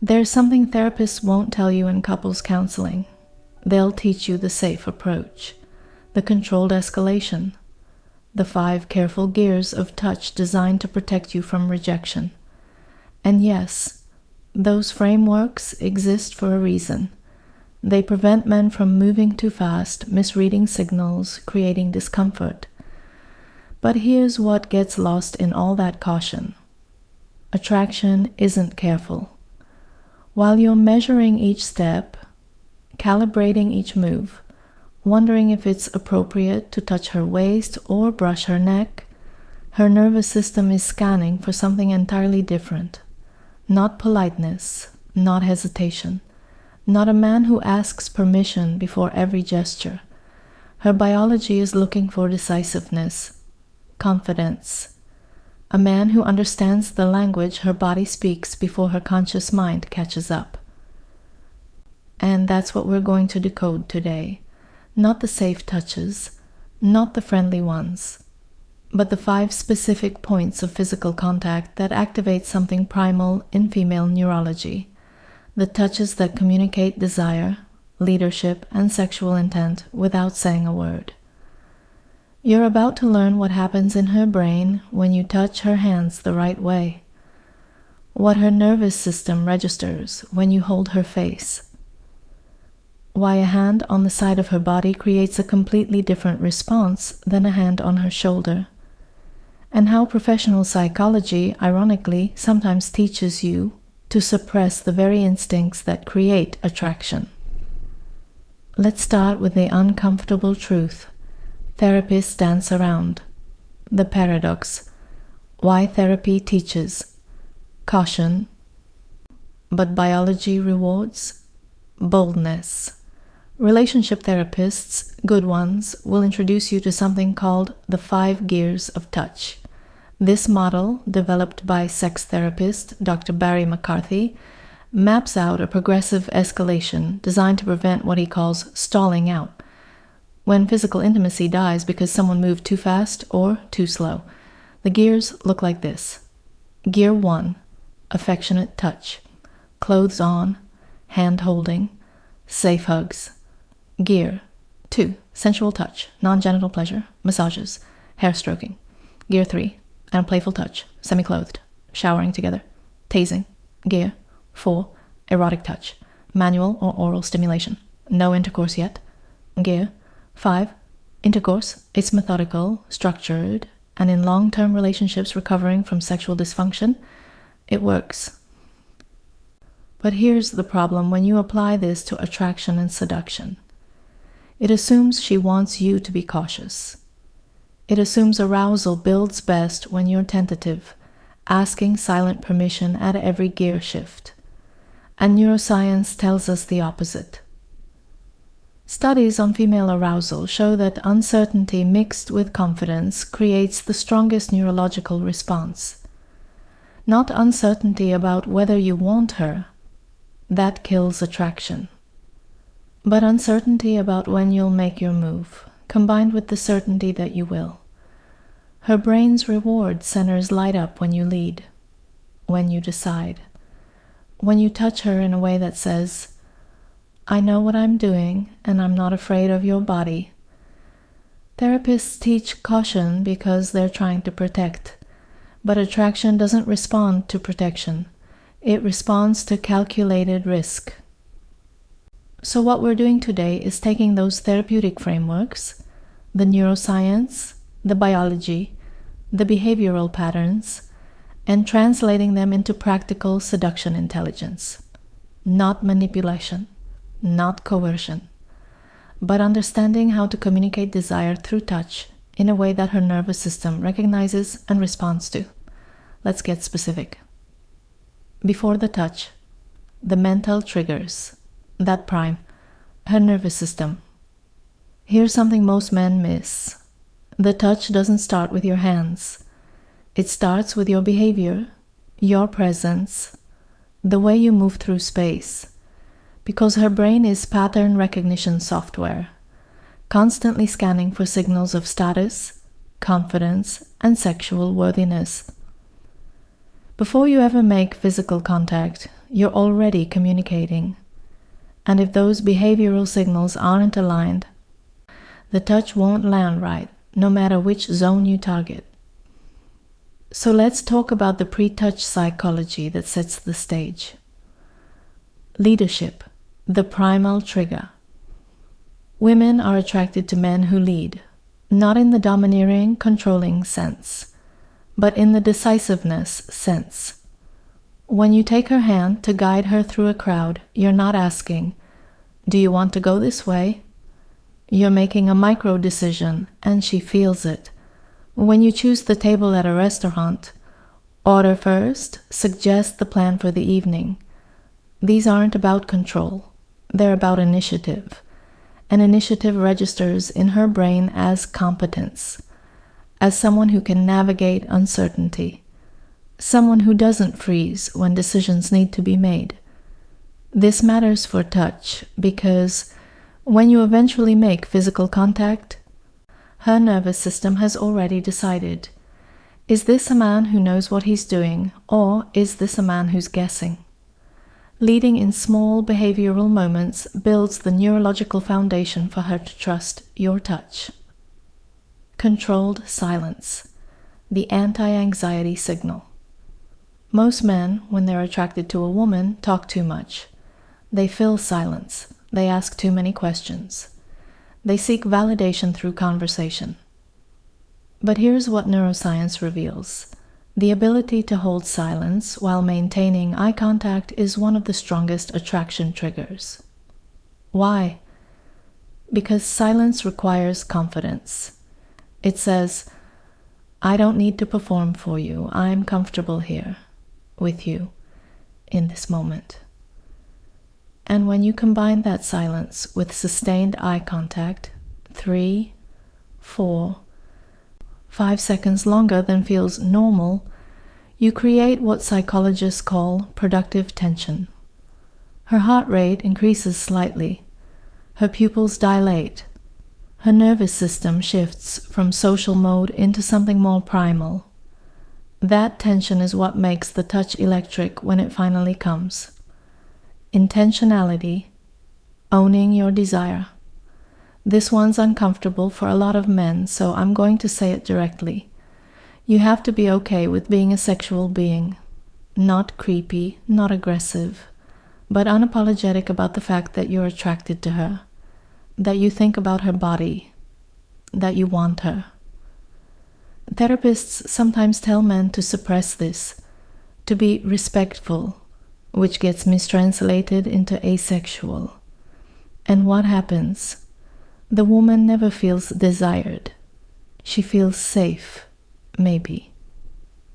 There's something therapists won't tell you in couples counseling. They'll teach you the safe approach, the controlled escalation, the 5 careful gears of touch designed to protect you from rejection. And yes, those frameworks exist for a reason. They prevent men from moving too fast, misreading signals, creating discomfort. But here's what gets lost in all that caution. Attraction isn't careful. While you're measuring each step, calibrating each move, wondering if it's appropriate to touch her waist or brush her neck, her nervous system is scanning for something entirely different. Not politeness, not hesitation, not a man who asks permission before every gesture. Her biology is looking for decisiveness, confidence, a man who understands the language her body speaks before her conscious mind catches up. And that's what we're going to decode today. Not the safe touches, not the friendly ones, but the 5 specific points of physical contact that activate something primal in female neurology. The touches that communicate desire, leadership, and sexual intent without saying a word. You're about to learn what happens in her brain when you touch her hands the right way, what her nervous system registers when you hold her face, why a hand on the side of her body creates a completely different response than a hand on her shoulder, and how professional psychology, ironically, sometimes teaches you to suppress the very instincts that create attraction. Let's start with the uncomfortable truth. Therapists dance around. The paradox. Why therapy teaches. Caution. But biology rewards. Boldness. Relationship therapists, good ones, will introduce you to something called the 5 gears of touch. This model, developed by sex therapist Dr. Barry McCarthy, maps out a progressive escalation designed to prevent what he calls stalling out, when physical intimacy dies because someone moved too fast or too slow. The gears look like this. Gear 1, affectionate touch, clothes on, hand holding, safe hugs. Gear 2, sensual touch, non-genital pleasure, massages, hair stroking. Gear 3, and a playful touch, semi-clothed, showering together, tasing. Gear 4, erotic touch, manual or oral stimulation, no intercourse yet. Gear 5, intercourse is methodical, structured, and in long-term relationships recovering from sexual dysfunction, it works. But here's the problem when you apply this to attraction and seduction. It assumes she wants you to be cautious. It assumes arousal builds best when you're tentative, asking silent permission at every gear shift. And neuroscience tells us the opposite. Studies on female arousal show that uncertainty mixed with confidence creates the strongest neurological response. Not uncertainty about whether you want her, that kills attraction, but uncertainty about when you'll make your move, combined with the certainty that you will. Her brain's reward centers light up when you lead, when you decide, when you touch her in a way that says, I know what I'm doing, and I'm not afraid of your body. Therapists teach caution because they're trying to protect, but attraction doesn't respond to protection. It responds to calculated risk. So what we're doing today is taking those therapeutic frameworks, the neuroscience, the biology, the behavioral patterns, and translating them into practical seduction intelligence. Not manipulation. Not coercion, but understanding how to communicate desire through touch in a way that her nervous system recognizes and responds to. Let's get specific. Before the touch, the mental triggers that prime her nervous system. Here's something most men miss. The touch doesn't start with your hands. It starts with your behavior, your presence, the way you move through space. Because her brain is pattern recognition software, constantly scanning for signals of status, confidence, and sexual worthiness. Before you ever make physical contact, you're already communicating. And if those behavioral signals aren't aligned, the touch won't land right, no matter which zone you target. So let's talk about the pre-touch psychology that sets the stage. Leadership, the primal trigger. Women are attracted to men who lead, not in the domineering, controlling sense, but in the decisiveness sense. When you take her hand to guide her through a crowd, you're not asking, "Do you want to go this way?" You're making a micro decision, and she feels it. When you choose the table at a restaurant, order first, suggest the plan for the evening. These aren't about control. They're about initiative. And initiative registers in her brain as competence, as someone who can navigate uncertainty, someone who doesn't freeze when decisions need to be made. This matters for touch because when you eventually make physical contact, her nervous system has already decided, is this a man who knows what he's doing, or is this a man who's guessing? Leading in small behavioral moments builds the neurological foundation for her to trust your touch. Controlled silence, the anti-anxiety signal. Most men, when they're attracted to a woman, talk too much. They fill silence. They ask too many questions. They seek validation through conversation. But here's what neuroscience reveals. The ability to hold silence while maintaining eye contact is one of the strongest attraction triggers. Why? Because silence requires confidence. It says, I don't need to perform for you. I'm comfortable here with you in this moment. And when you combine that silence with sustained eye contact, 3, 4, 5 seconds longer than feels normal, you create what psychologists call productive tension. Her heart rate increases slightly. Her pupils dilate. Her nervous system shifts from social mode into something more primal. That tension is what makes the touch electric when it finally comes. Intentionality, owning your desire. This one's uncomfortable for a lot of men, so I'm going to say it directly. You have to be okay with being a sexual being. Not creepy, not aggressive, but unapologetic about the fact that you're attracted to her, that you think about her body, that you want her. Therapists sometimes tell men to suppress this, to be respectful, which gets mistranslated into asexual. And what happens? The woman never feels desired. She feels safe, maybe,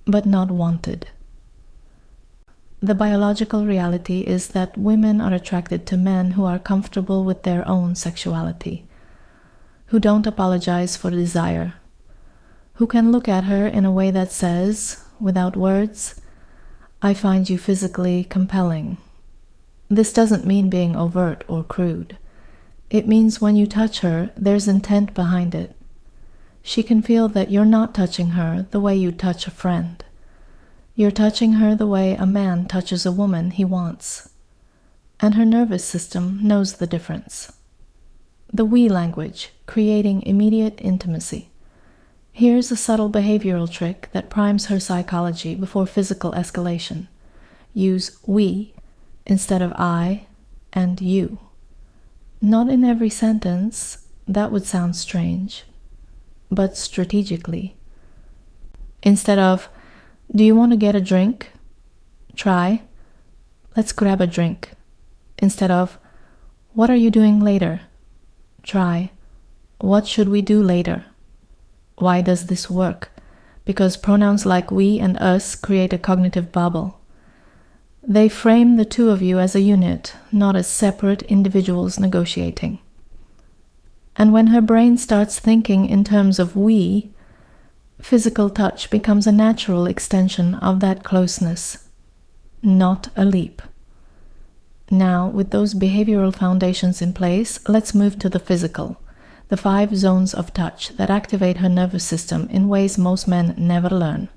but not wanted. The biological reality is that women are attracted to men who are comfortable with their own sexuality, who don't apologize for desire, who can look at her in a way that says, without words, I find you physically compelling. This doesn't mean being overt or crude. It means when you touch her, there's intent behind it. She can feel that you're not touching her the way you touch a friend. You're touching her the way a man touches a woman he wants. And her nervous system knows the difference. The we language, creating immediate intimacy. Here's a subtle behavioral trick that primes her psychology before physical escalation. Use we instead of I and you. Not in every sentence, that would sound strange, but strategically. Instead of, do you want to get a drink? Try, let's grab a drink. Instead of, what are you doing later? Try, what should we do later? Why does this work? Because pronouns like we and us create a cognitive bubble. They frame the two of you as a unit, not as separate individuals negotiating. And when her brain starts thinking in terms of we, physical touch becomes a natural extension of that closeness, not a leap. Now, with those behavioral foundations in place, let's move to the physical, the 5 zones of touch that activate her nervous system in ways most men never learn.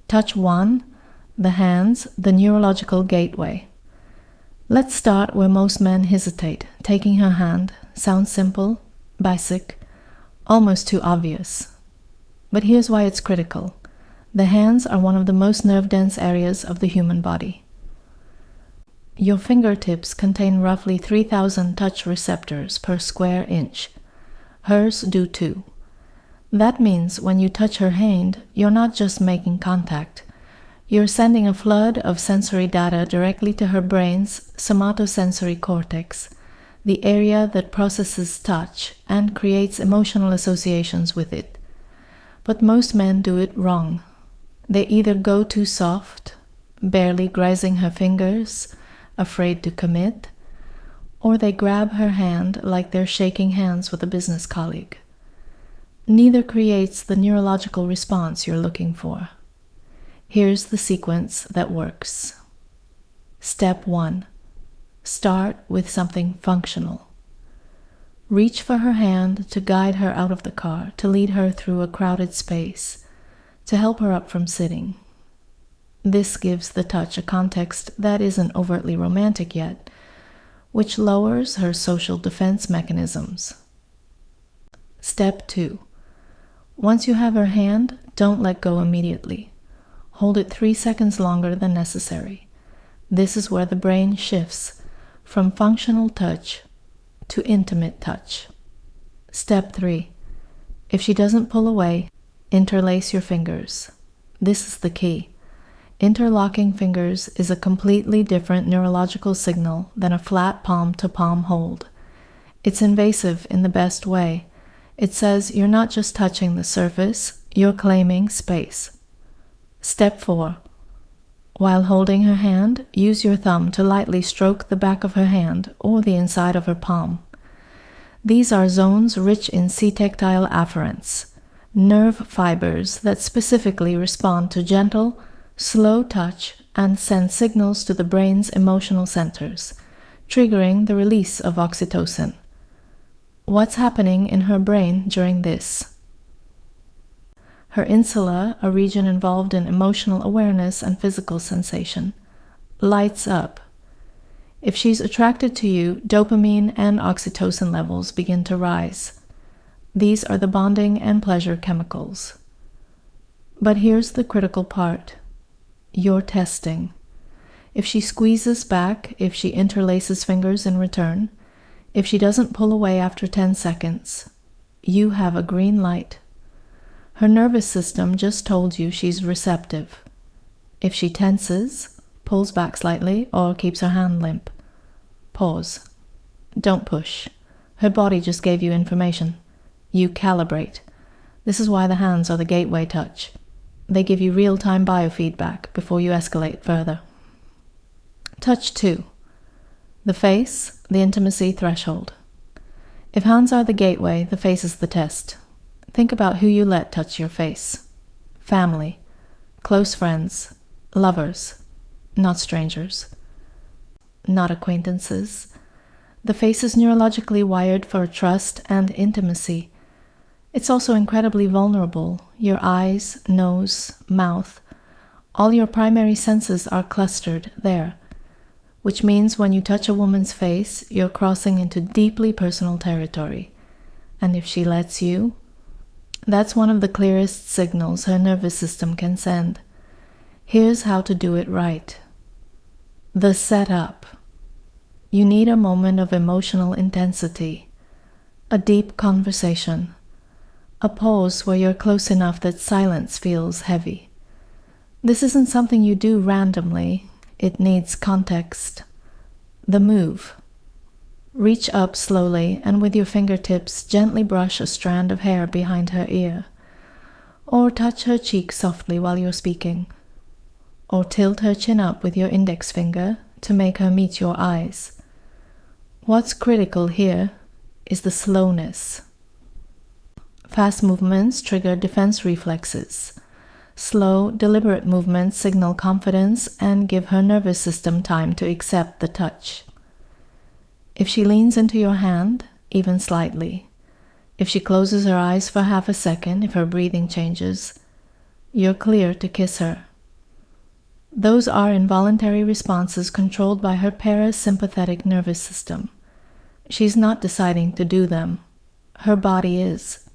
Touch 1, The hands, the neurological gateway. Let's start where most men hesitate. Taking her hand sounds simple, basic, almost too obvious. But here's why it's critical. The hands are one of the most nerve-dense areas of the human body. Your fingertips contain roughly 3,000 touch receptors per square inch. Hers do too. That means when you touch her hand, you're not just making contact. You're sending a flood of sensory data directly to her brain's somatosensory cortex, the area that processes touch and creates emotional associations with it. But most men do it wrong. They either go too soft, barely grazing her fingers, afraid to commit, or they grab her hand like they're shaking hands with a business colleague. Neither creates the neurological response you're looking for. Here's the sequence that works. Step 1. Start with something functional. Reach for her hand to guide her out of the car, to lead her through a crowded space, to help her up from sitting. This gives the touch a context that isn't overtly romantic yet, which lowers her social defense mechanisms. Step 2. Once you have her hand, don't let go immediately. Hold it 3 seconds longer than necessary. This is where the brain shifts from functional touch to intimate touch. Step 3. If she doesn't pull away, interlace your fingers. This is the key. Interlocking fingers is a completely different neurological signal than a flat palm-to-palm hold. It's invasive in the best way. It says you're not just touching the surface, you're claiming space. Step 4. While holding her hand, use your thumb to lightly stroke the back of her hand or the inside of her palm. These are zones rich in C-tactile afferents, nerve fibers that specifically respond to gentle, slow touch and send signals to the brain's emotional centers, triggering the release of oxytocin. What's happening in her brain during this? Her insula, a region involved in emotional awareness and physical sensation, lights up. If she's attracted to you, dopamine and oxytocin levels begin to rise. These are the bonding and pleasure chemicals. But here's the critical part. You're testing. If she squeezes back, if she interlaces fingers in return, if she doesn't pull away after 10 seconds, you have a green light. Her nervous system just told you she's receptive. If she tenses, pulls back slightly, or keeps her hand limp, pause. Don't push. Her body just gave you information. You calibrate. This is why the hands are the gateway touch. They give you real-time biofeedback before you escalate further. Touch 2. The face, the intimacy threshold. If hands are the gateway, the face is the test. Think about who you let touch your face. Family, close friends, lovers, not strangers, not acquaintances. The face is neurologically wired for trust and intimacy. It's also incredibly vulnerable. Your eyes, nose, mouth, all your primary senses are clustered there, which means when you touch a woman's face, you're crossing into deeply personal territory. And if she lets you, that's one of the clearest signals her nervous system can send. Here's how to do it right. The setup. You need a moment of emotional intensity, a deep conversation, a pause where you're close enough that silence feels heavy. This isn't something you do randomly. It needs context. The move. Reach up slowly and with your fingertips gently brush a strand of hair behind her ear. Or touch her cheek softly while you're speaking. Or tilt her chin up with your index finger to make her meet your eyes. What's critical here is the slowness. Fast movements trigger defense reflexes. Slow, deliberate movements signal confidence and give her nervous system time to accept the touch. If she leans into your hand, even slightly, if she closes her eyes for half a second, if her breathing changes, you're clear to kiss her. Those are involuntary responses controlled by her parasympathetic nervous system. She's not deciding to do them. Her body is.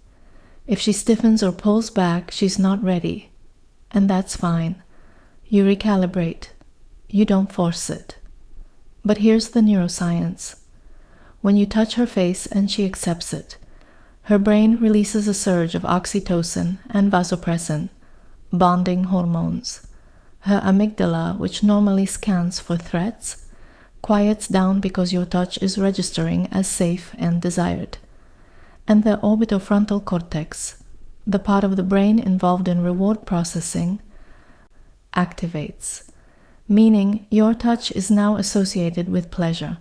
If she stiffens or pulls back, she's not ready. And that's fine. You recalibrate. You don't force it. But here's the neuroscience. When you touch her face and she accepts it, her brain releases a surge of oxytocin and vasopressin, bonding hormones. Her amygdala, which normally scans for threats, quiets down because your touch is registering as safe and desired. And the orbitofrontal cortex, the part of the brain involved in reward processing, activates, meaning your touch is now associated with pleasure.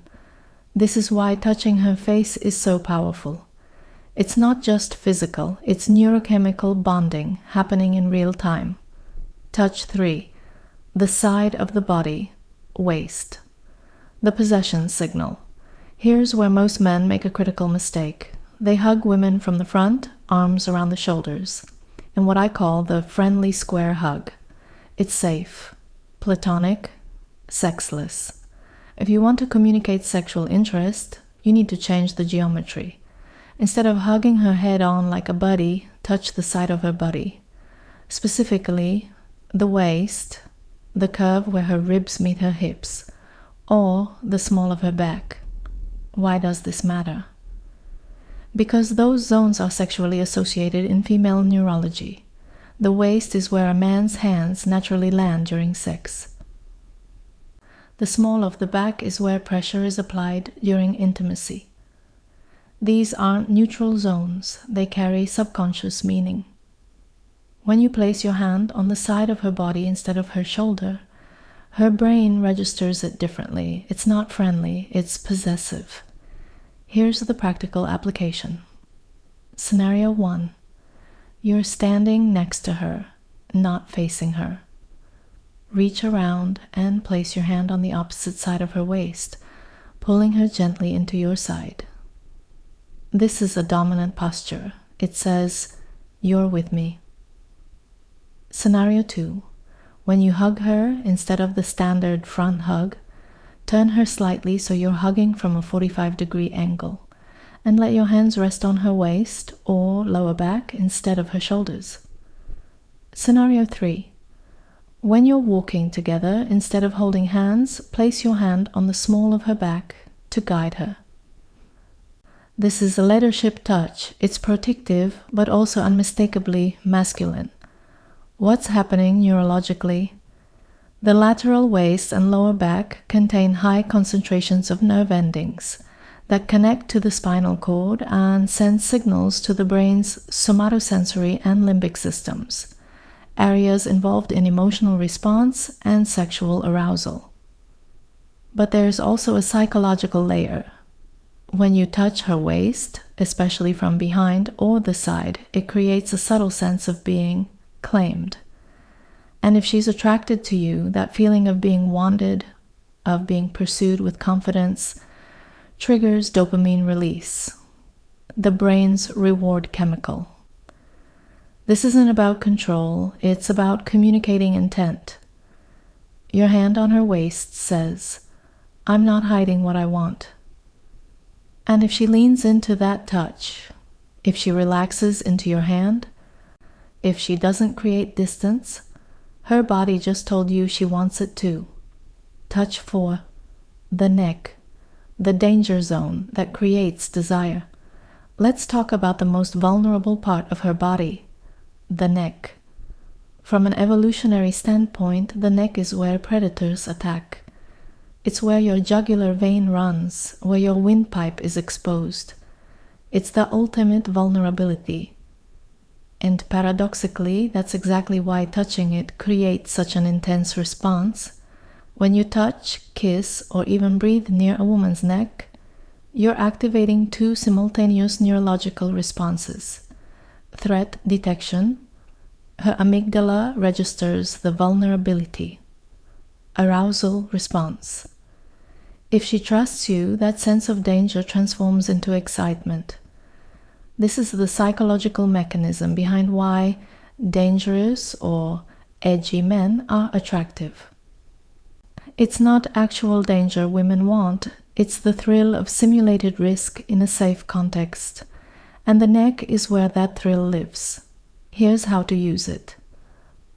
This is why touching her face is so powerful. It's not just physical, it's neurochemical bonding happening in real time. Touch 3. The side of the body, waist. The possession signal. Here's where most men make a critical mistake. They hug women from the front, arms around the shoulders, in what I call the friendly square hug. It's safe, platonic, sexless. If you want to communicate sexual interest, you need to change the geometry. Instead of hugging her head on like a buddy, touch the side of her body. Specifically, the waist, the curve where her ribs meet her hips, or the small of her back. Why does this matter? Because those zones are sexually associated in female neurology. The waist is where a man's hands naturally land during sex. The small of the back is where pressure is applied during intimacy. These aren't neutral zones, they carry subconscious meaning. When you place your hand on the side of her body instead of her shoulder, her brain registers it differently. It's not friendly, it's possessive. Here's the practical application. Scenario 1. You're standing next to her, not facing her. Reach around and place your hand on the opposite side of her waist, pulling her gently into your side. This is a dominant posture. It says, "You're with me." Scenario 2. When you hug her, instead of the standard front hug, turn her slightly so you're hugging from a 45-degree angle, and let your hands rest on her waist or lower back instead of her shoulders. Scenario 3. When you're walking together, instead of holding hands, place your hand on the small of her back to guide her. This is a leadership touch. It's protective, but also unmistakably masculine. What's happening neurologically? The lateral waist and lower back contain high concentrations of nerve endings that connect to the spinal cord and send signals to the brain's somatosensory and limbic systems, areas involved in emotional response and sexual arousal. But there's also a psychological layer. When you touch her waist, especially from behind or the side, it creates a subtle sense of being claimed. And if she's attracted to you, that feeling of being wanted, of being pursued with confidence, triggers dopamine release, the brain's reward chemical. This isn't about control, it's about communicating intent. Your hand on her waist says, "I'm not hiding what I want." And if she leans into that touch, if she relaxes into your hand, if she doesn't create distance, her body just told you she wants it too. Touch 4. The neck, the danger zone that creates desire. Let's talk about the most vulnerable part of her body, the neck. From an evolutionary standpoint, the neck is where predators attack. It's where your jugular vein runs, where your windpipe is exposed. It's the ultimate vulnerability. And paradoxically, that's exactly why touching it creates such an intense response. When you touch, kiss, or even breathe near a woman's neck, you're activating 2 simultaneous neurological responses. Threat detection. Her amygdala registers the vulnerability. Arousal response. If she trusts you, that sense of danger transforms into excitement. This is the psychological mechanism behind why dangerous or edgy men are attractive. It's not actual danger women want, it's the thrill of simulated risk in a safe context. And the neck is where that thrill lives. Here's how to use it.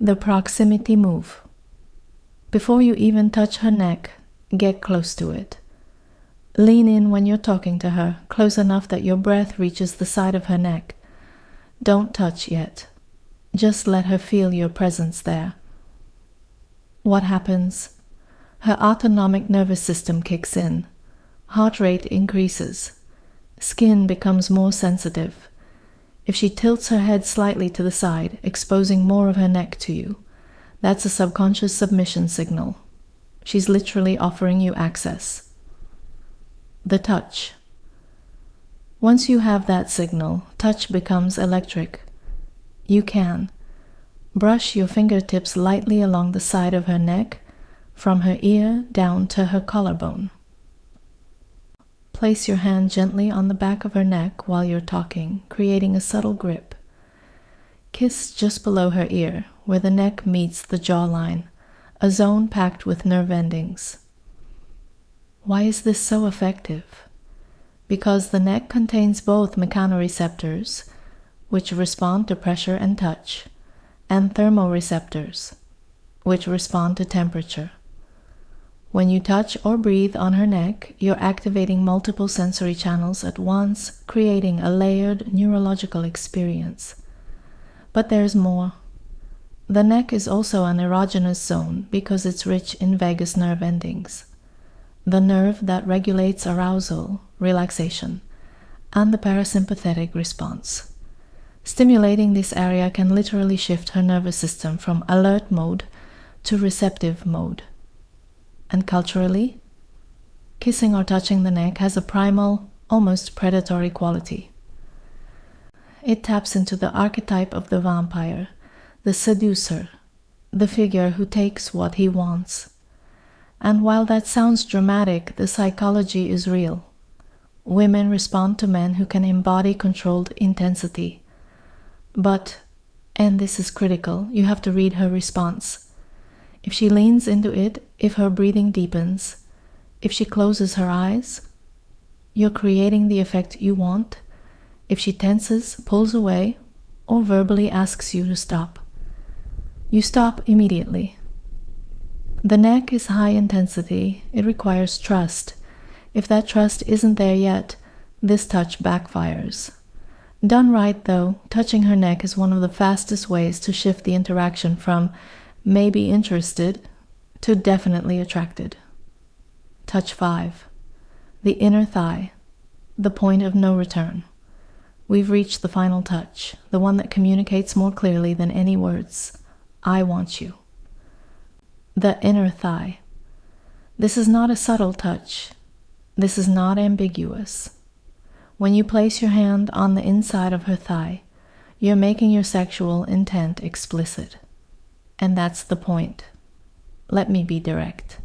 The proximity move. Before you even touch her neck, get close to it. Lean in when you're talking to her, close enough that your breath reaches the side of her neck. Don't touch yet. Just let her feel your presence there. What happens? Her autonomic nervous system kicks in. Heart rate increases. Skin becomes more sensitive. If she tilts her head slightly to the side, exposing more of her neck to you, that's a subconscious submission signal. She's literally offering you access. The touch. Once you have that signal, touch becomes electric. You can brush your fingertips lightly along the side of her neck, from her ear down to her collarbone. Place your hand gently on the back of her neck while you're talking, creating a subtle grip. Kiss just below her ear, where the neck meets the jawline, a zone packed with nerve endings. Why is this so effective? Because the neck contains both mechanoreceptors, which respond to pressure and touch, and thermoreceptors, which respond to temperature. When you touch or breathe on her neck, you're activating multiple sensory channels at once, creating a layered neurological experience. But there's more. The neck is also an erogenous zone because it's rich in vagus nerve endings, the nerve that regulates arousal, relaxation, and the parasympathetic response. Stimulating this area can literally shift her nervous system from alert mode to receptive mode. And culturally, kissing or touching the neck has a primal, almost predatory quality. It taps into the archetype of the vampire, the seducer, the figure who takes what he wants. And while that sounds dramatic, the psychology is real. Women respond to men who can embody controlled intensity. But, and this is critical, you have to read her response. If she leans into it, if her breathing deepens, if she closes her eyes, you're creating the effect you want. If she tenses, pulls away, or verbally asks you to stop, you stop immediately. The neck is high intensity. It requires trust. If that trust isn't there yet, this touch backfires. Done right, though, touching her neck is one of the fastest ways to shift the interaction from maybe interested to definitely attracted. Touch 5. The inner thigh. The point of no return. We've reached the final touch, the one that communicates more clearly than any words. I want you. The inner thigh. This is not a subtle touch. This is not ambiguous. When you place your hand on the inside of her thigh, you're making your sexual intent explicit. And that's the point. Let me be direct.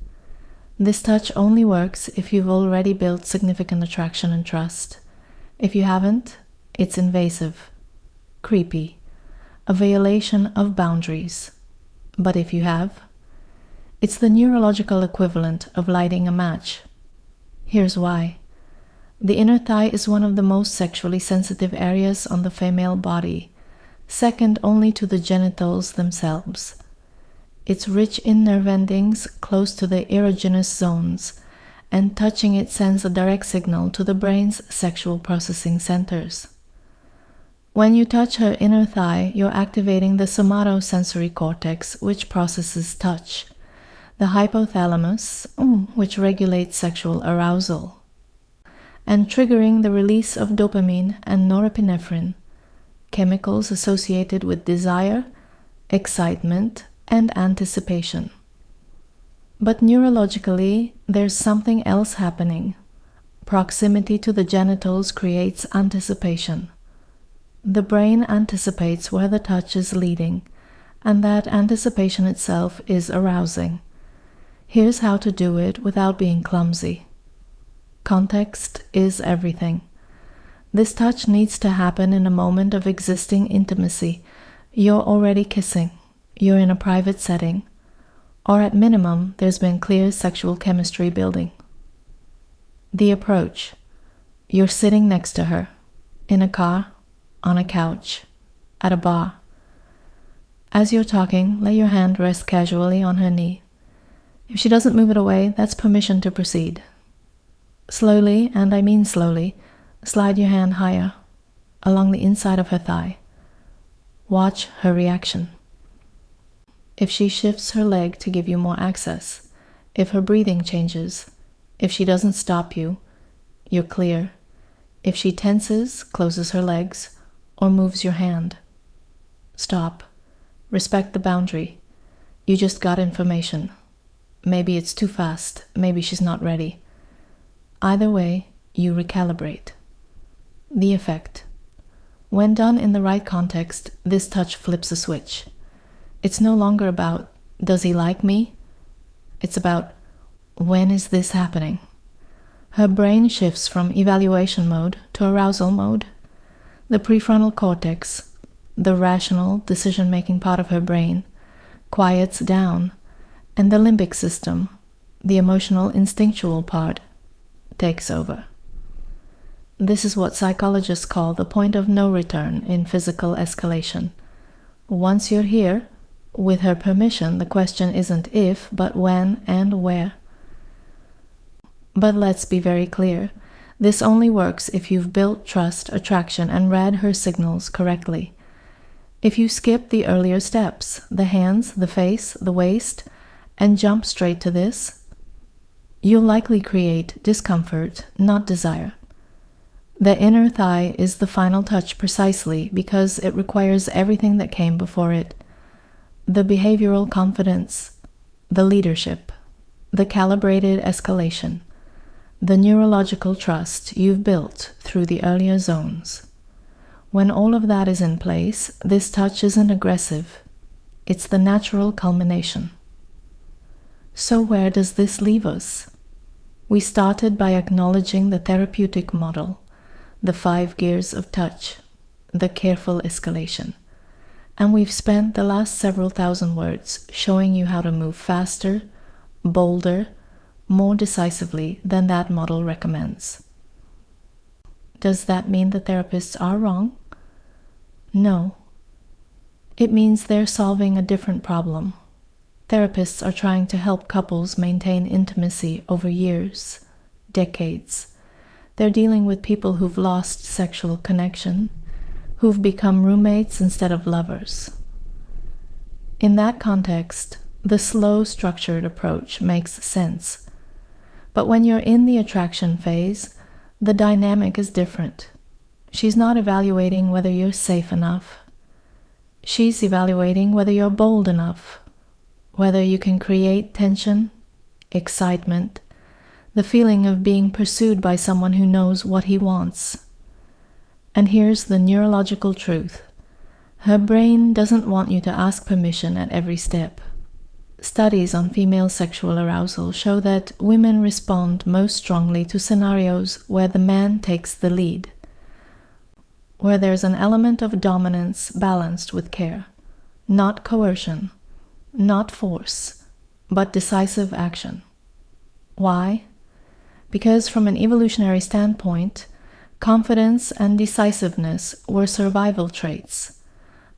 This touch only works if you've already built significant attraction and trust. If you haven't, it's invasive, creepy, a violation of boundaries. But if you have, it's the neurological equivalent of lighting a match. Here's why. The inner thigh is one of the most sexually sensitive areas on the female body, second only to the genitals themselves. It's rich in nerve endings close to the erogenous zones, and touching it sends a direct signal to the brain's sexual processing centers. When you touch her inner thigh, you're activating the somatosensory cortex, which processes touch, the hypothalamus, which regulates sexual arousal, and triggering the release of dopamine and norepinephrine, chemicals associated with desire, excitement, and anticipation. But neurologically, there's something else happening. Proximity to the genitals creates anticipation. The brain anticipates where the touch is leading, and that anticipation itself is arousing. Here's how to do it without being clumsy. Context is everything. This touch needs to happen in a moment of existing intimacy. You're already kissing. You're in a private setting. or at minimum, there's been clear sexual chemistry building. The approach. You're sitting next to her, in a car, on a couch, at a bar. As you're talking, let your hand rest casually on her knee. If she doesn't move it away, that's permission to proceed. Slowly, and I mean slowly, slide your hand higher, along the inside of her thigh. Watch her reaction. If she shifts her leg to give you more access, if her breathing changes, if she doesn't stop you, you're clear. If she tenses, closes her legs, or moves your hand, stop. Respect the boundary. You just got information. Maybe it's too fast, maybe she's not ready. Either way, you recalibrate. The effect. When done in the right context, this touch flips a switch. It's no longer about, does he like me? It's about, when is this happening? Her brain shifts from evaluation mode to arousal mode. The prefrontal cortex, the rational, decision-making part of her brain, quiets down, and the limbic system, the emotional, instinctual part, takes over. This is what psychologists call the point of no return in physical escalation. Once you're here, with her permission, the question isn't if, but when and where. But let's be very clear. This only works if you've built trust, attraction, and read her signals correctly. If you skip the earlier steps, the hands, the face, the waist, and jump straight to this, you'll likely create discomfort, not desire. The inner thigh is the final touch precisely because it requires everything that came before it. The behavioral confidence, the leadership, the calibrated escalation, the neurological trust you've built through the earlier zones. When all of that is in place, this touch isn't aggressive. It's the natural culmination. So where does this leave us? We started by acknowledging the therapeutic model, the 5 gears of touch, the careful escalation. And we've spent the last several thousand words showing you how to move faster, bolder, more decisively than that model recommends. Does that mean the therapists are wrong? No. It means they're solving a different problem. Therapists are trying to help couples maintain intimacy over years, decades. They're dealing with people who've lost sexual connection, who've become roommates instead of lovers. In that context, the slow, structured approach makes sense. But when you're in the attraction phase, the dynamic is different. She's not evaluating whether you're safe enough. She's evaluating whether you're bold enough, whether you can create tension, excitement, the feeling of being pursued by someone who knows what he wants. And here's the neurological truth. Her brain doesn't want you to ask permission at every step. Studies on female sexual arousal show that women respond most strongly to scenarios where the man takes the lead, where there's an element of dominance balanced with care, not coercion, not force, but decisive action. Why? Because from an evolutionary standpoint, confidence and decisiveness were survival traits.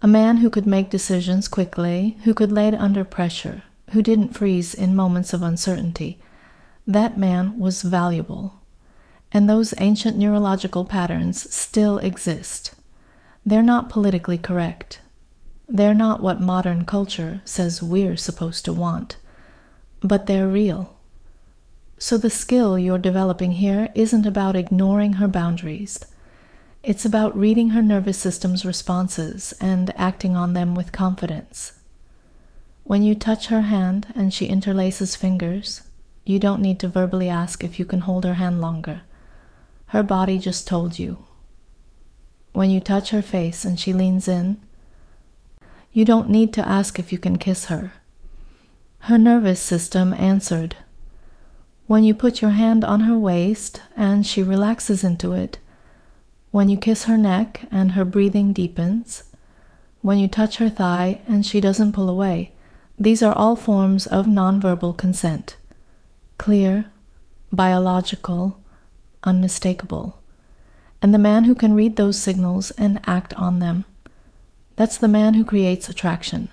A man who could make decisions quickly, who could lead under pressure, who didn't freeze in moments of uncertainty, that man was valuable. And those ancient neurological patterns still exist. They're not politically correct. They're not what modern culture says we're supposed to want, but they're real. So the skill you're developing here isn't about ignoring her boundaries. It's about reading her nervous system's responses and acting on them with confidence. When you touch her hand and she interlaces fingers, you don't need to verbally ask if you can hold her hand longer. Her body just told you. When you touch her face and she leans in, you don't need to ask if you can kiss her. Her nervous system answered. When you put your hand on her waist and she relaxes into it, when you kiss her neck and her breathing deepens, when you touch her thigh and she doesn't pull away, These are all forms of nonverbal consent. Clear, biological, unmistakable. And the man who can read those signals and act on them, that's the man who creates attraction.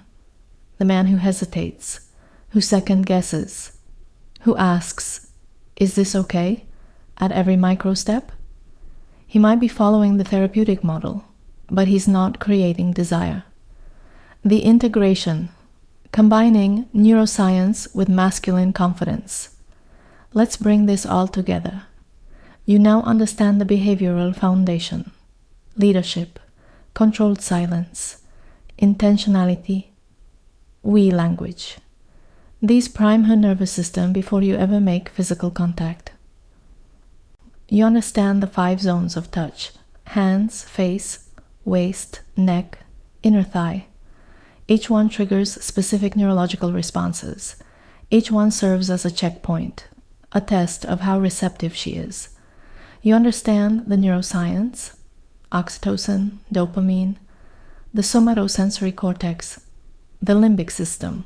The man who hesitates, who second guesses, who asks, "Is this okay?" at every micro step. He might be following the therapeutic model, but he's not creating desire. The integration, combining neuroscience with masculine confidence. Let's bring this all together. You now understand the behavioral foundation: leadership, controlled silence, intentionality, we language. These prime her nervous system before you ever make physical contact. You understand the 5 zones of touch: hands, face, waist, neck, inner thigh. Each one triggers specific neurological responses. Each one serves as a checkpoint, a test of how receptive she is. You understand the neuroscience: oxytocin, dopamine, the somatosensory cortex, the limbic system.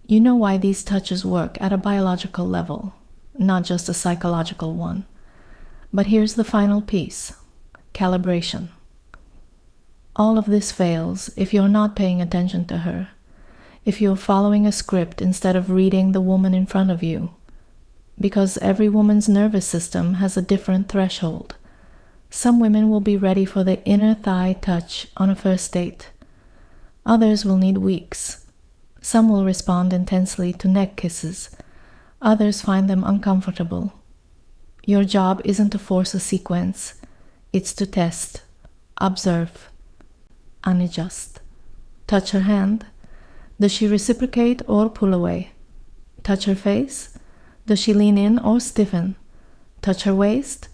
You know why these touches work at a biological level, not just a psychological one. But here's the final piece: calibration. All of this fails if you're not paying attention to her, if you're following a script instead of reading the woman in front of you, because every woman's nervous system has a different threshold. Some women will be ready for the inner thigh touch on a first date. Others will need weeks. Some will respond intensely to neck kisses. Others find them uncomfortable. Your job isn't to force a sequence. It's to test, observe, and adjust. Touch her hand. Does she reciprocate or pull away? Touch her face. Does she lean in or stiffen? Touch her waist.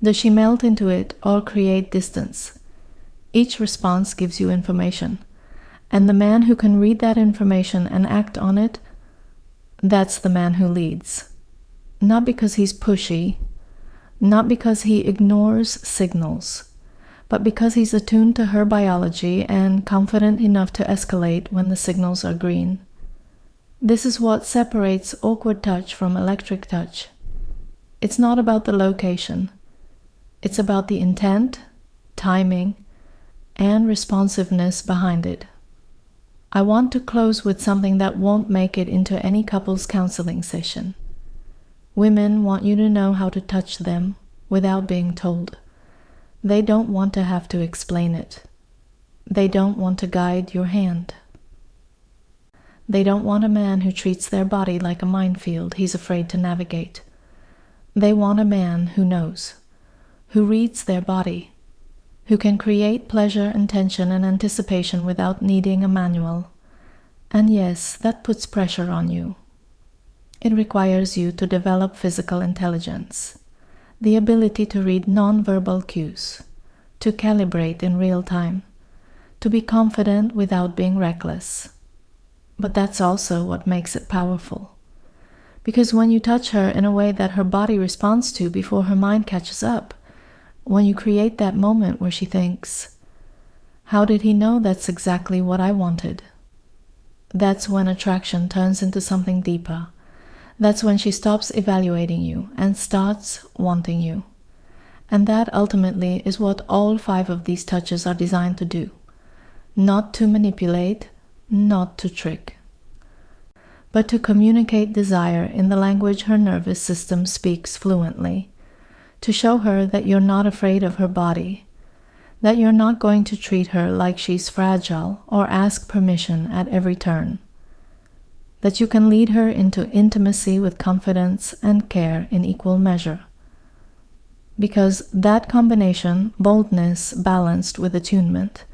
Does she melt into it or create distance? Each response gives you information. And the man who can read that information and act on it, that's the man who leads. Not because he's pushy, not because he ignores signals, but because he's attuned to her biology and confident enough to escalate when the signals are green. This is what separates awkward touch from electric touch. It's not about the location. It's about the intent, timing, and responsiveness behind it. I want to close with something that won't make it into any couples counseling session. Women want you to know how to touch them without being told. They don't want to have to explain it. They don't want to guide your hand. They don't want a man who treats their body like a minefield he's afraid to navigate. They want a man who knows, who reads their body, who can create pleasure and tension and anticipation without needing a manual. And yes, that puts pressure on you. It requires you to develop physical intelligence, the ability to read nonverbal cues, to calibrate in real time, to be confident without being reckless. But that's also what makes it powerful. Because when you touch her in a way that her body responds to before her mind catches up, when you create that moment where she thinks, "How did he know that's exactly what I wanted?" That's when attraction turns into something deeper. That's when she stops evaluating you and starts wanting you. And that ultimately is what all 5 of these touches are designed to do. Not to manipulate, not to trick, but to communicate desire in the language her nervous system speaks fluently, to show her that you're not afraid of her body, that you're not going to treat her like she's fragile or ask permission at every turn, that you can lead her into intimacy with confidence and care in equal measure. Because that combination, boldness balanced with attunement,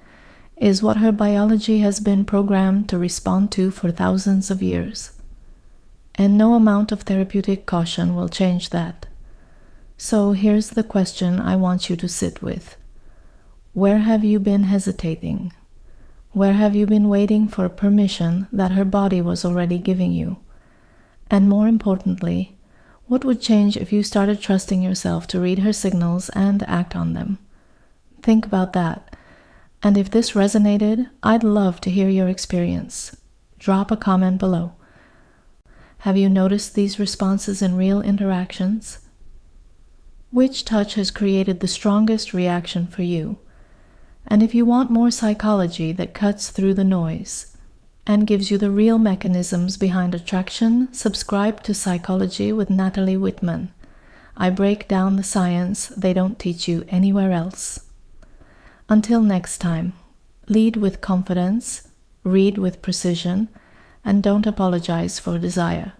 is what her biology has been programmed to respond to for thousands of years. And no amount of therapeutic caution will change that. So here's the question I want you to sit with. Where have you been hesitating? Where have you been waiting for permission that her body was already giving you? And more importantly, what would change if you started trusting yourself to read her signals and act on them? Think about that. And if this resonated, I'd love to hear your experience. drop a comment below. Have you noticed these responses in real interactions? Which touch has created the strongest reaction for you? And if you want more psychology that cuts through the noise and gives you the real mechanisms behind attraction, subscribe to Psychology with Natalie Whitman. I break down the science they don't teach you anywhere else. Until next time, lead with confidence, read with precision, and don't apologize for desire.